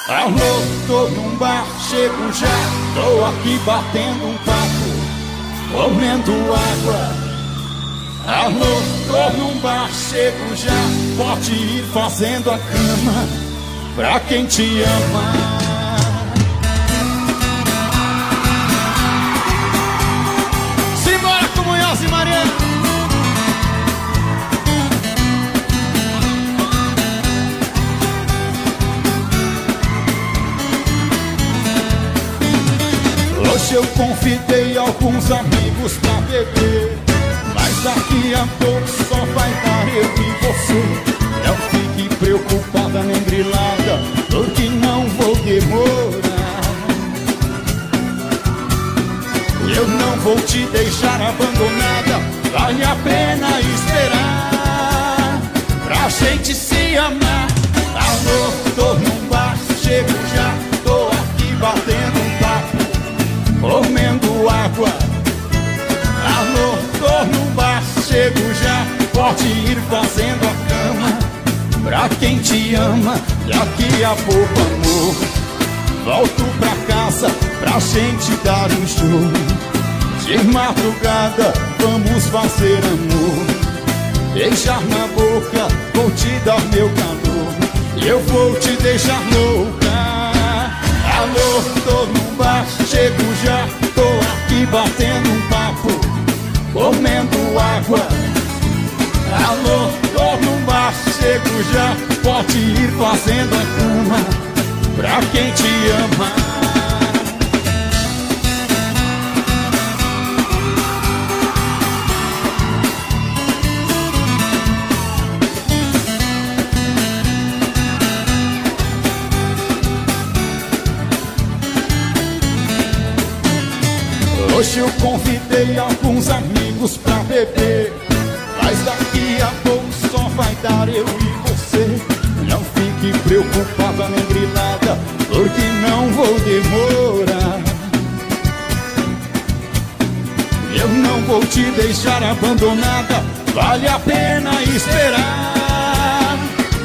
Alô, tô num bar, chego já. Tô aqui batendo um papo, comendo água. Alô, tô num bar, chego já. Pode ir fazendo a cama pra quem te ama. Simbora com Munhoz e Mariana. Hoje eu convidei alguns amigos pra beber, mas daqui a pouco só vai dar eu e você. Não fique preocupada nem grilada, porque não vou demorar. Eu não vou te deixar abandonada, vale a pena esperar pra gente se amar. Alô, tô num bar, chego já. Tô aqui batendo um papo, comendo água. Alô, tô num bar, chego já. Pode ir fazendo a cama pra quem te ama. Daqui a pouco, amor, volto pra casa pra gente dar um show. De madrugada vamos fazer amor, beijar na boca, vou te dar meu calor. Eu vou te deixar louca. Alô, tô num bar, chego já. Tô aqui batendo um papo, comendo água. Alô, tô num bar, chego já. Pode ir fazendo a cama pra quem te ama. Hoje eu convidei alguns amigos pra beber, mas daqui a pouco só vai dar eu e você. Não fique preocupada nem grilada, porque não vou demorar. Eu não vou te deixar abandonada, vale a pena esperar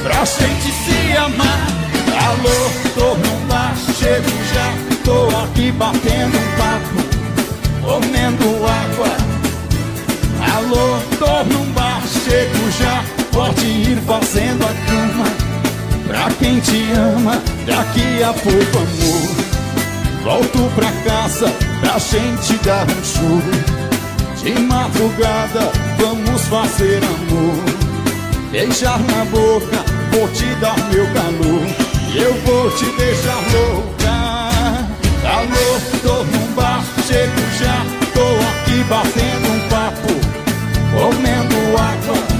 pra gente se amar. Alô, tô num bar, chego já. Tô aqui batendo um papo, comendo água. Alô, tô num bar, chego já. Pode ir fazendo a cama pra quem te ama. Daqui a pouco, amor, volto pra casa pra gente dar um show. De madrugada vamos fazer amor, beijar na boca, vou te dar meu calor. Eu vou te deixar louca. Alô, tô num bar, chego já. Tô aqui batendo um papo, comendo água.